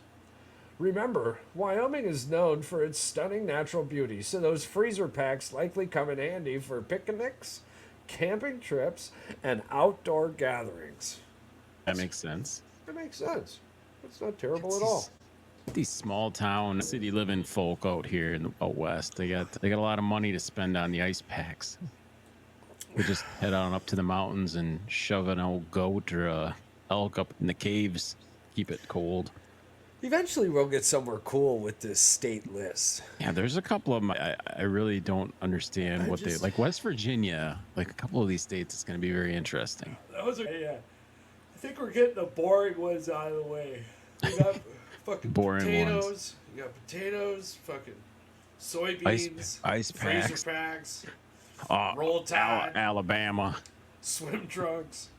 Remember, Wyoming is known for its stunning natural beauty, so those freezer packs likely come in handy for picnics, camping trips, and outdoor gatherings. That makes sense. That makes sense. It's not terrible at all. These small town city living folk out here in the out west, they got a lot of money to spend on the ice packs. We just head on up to the mountains and shove an old goat or a elk up in the caves, keep it cold. Eventually we'll get somewhere cool with this state list. Yeah, there's a couple of them I really don't understand they like. West Virginia, like a couple of these states, it's going to be very interesting. Those are, I think we're getting the boring ones out of the way. You got fucking boring potatoes. Ones. You got potatoes, fucking soybeans, ice freezer packs, Roll Tide, Alabama, swim trunks.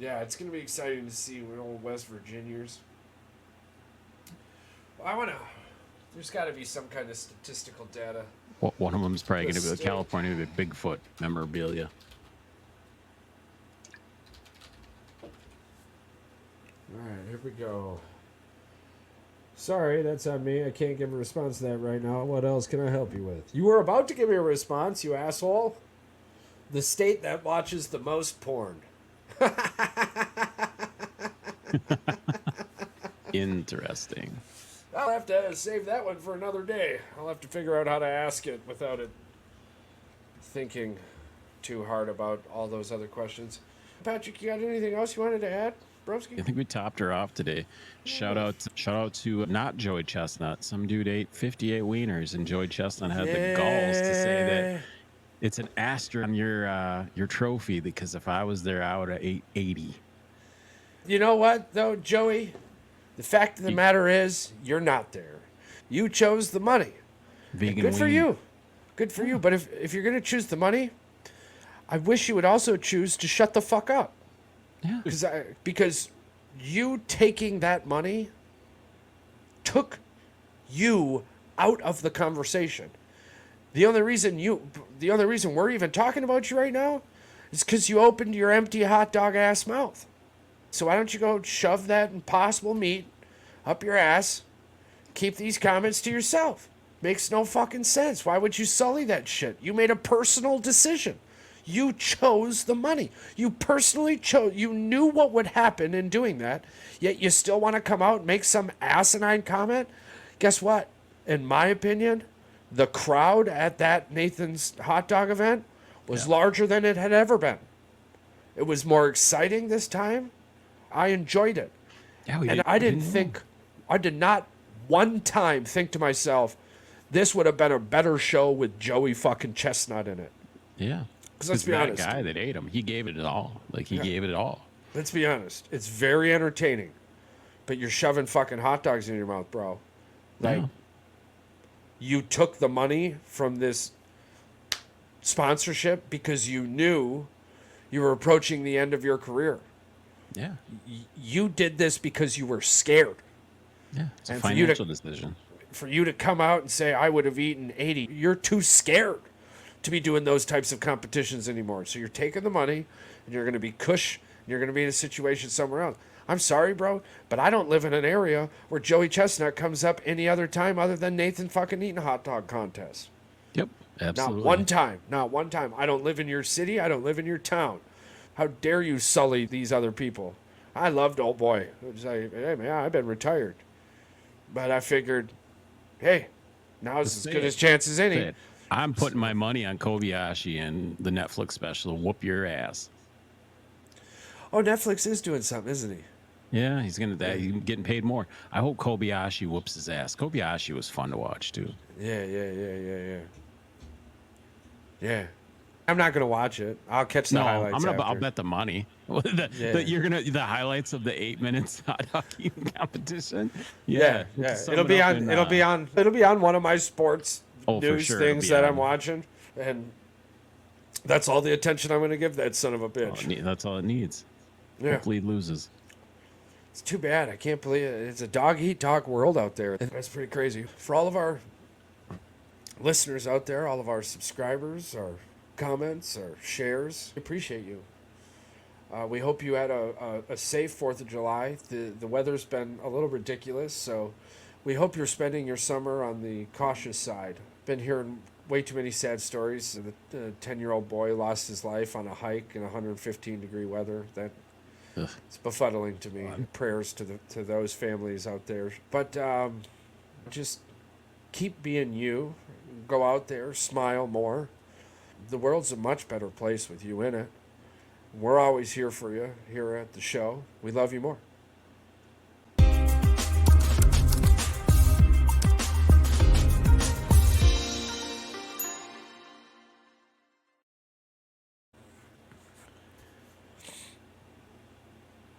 Yeah, it's gonna be exciting to see old West Virginians. There's got to be some kind of statistical data. One of them is probably going to be California, with Bigfoot memorabilia. All right, here we go. Sorry, that's on me. I can't give a response to that right now. What else can I help you with? You were about to give me a response, you asshole. The state that watches the most porn. Interesting. I'll have to save that one for another day. I'll have to figure out how to ask it without it thinking too hard about all those other questions. Patrick, you got anything else you wanted to add, broski? I think we topped her off today. Shout out to not Joey Chestnut. Some dude ate 58 wieners, and Joey Chestnut had the galls to say that it's an asterisk on your trophy, because if I was there, I would have ate 80. You know what, though, Joey? The fact of the matter is, you're not there. You chose the money. Vegan good for you. Good for you. But if you're going to choose the money, I wish you would also choose to shut the fuck up. Yeah. Because you taking that money took you out of the conversation. The only reason we're even talking about you right now is because you opened your empty hot dog ass mouth. So why don't you go shove that impossible meat up your ass? Keep these comments to yourself. Makes no fucking sense. Why would you sully that shit? You made a personal decision. You chose the money. You personally chose. You knew what would happen in doing that, yet you still want to come out and make some asinine comment? Guess what? In my opinion, the crowd at that Nathan's hot dog event was larger than it had ever been. It was more exciting this time. I enjoyed it. Yeah, and I did not one time think to myself, this would have been a better show with Joey fucking Chestnut in it. Yeah. Because let's be honest. That guy that ate him, he gave it all. Gave it all. Let's be honest. It's very entertaining. But you're shoving fucking hot dogs in your mouth, bro. You took the money from this sponsorship because you knew you were approaching the end of your career. Yeah. You did this because you were scared. Yeah. It's a financial decision. for you to come out and say, I would have eaten 80, you're too scared to be doing those types of competitions anymore. So you're taking the money and you're going to be cush, and you're going to be in a situation somewhere else. I'm sorry, bro, but I don't live in an area where Joey Chestnut comes up any other time other than Nathan fucking eating a hot dog contest. Yep, absolutely. Not one time. Not one time. I don't live in your city. I don't live in your town. How dare you sully these other people? I loved old boy. It was like, hey, man, I've been retired. But I figured, hey, now's as good a chance as any. I'm putting my money on Kobayashi and the Netflix special, Whoop Your Ass. Oh, Netflix is doing something, isn't he? Yeah, he's getting paid more. I hope Kobayashi whoops his ass. Kobayashi was fun to watch too. Yeah. I'm not gonna watch it. I'll catch the highlights. I'll bet the money. The highlights of the 8 minutes hot dog eating competition. Yeah. It'll be on one of my sports news things that I'm watching, and that's all the attention I'm gonna give that son of a bitch. That's all it needs. Yeah. Hopefully he loses. It's too bad. I can't believe it. It's a dog eat dog world out there. That's pretty crazy. For all of our listeners out there, all of our subscribers, our comments, our shares, we appreciate you. We hope you had a safe 4th of July. The weather's been a little ridiculous, so we hope you're spending your summer on the cautious side. Been hearing way too many sad stories. The 10-year-old boy lost his life on a hike in 115-degree weather. It's befuddling to me. Prayers to those families out there. But just keep being you. Go out there, smile more. The world's a much better place with you in it. We're always here for you here at the show. We love you more.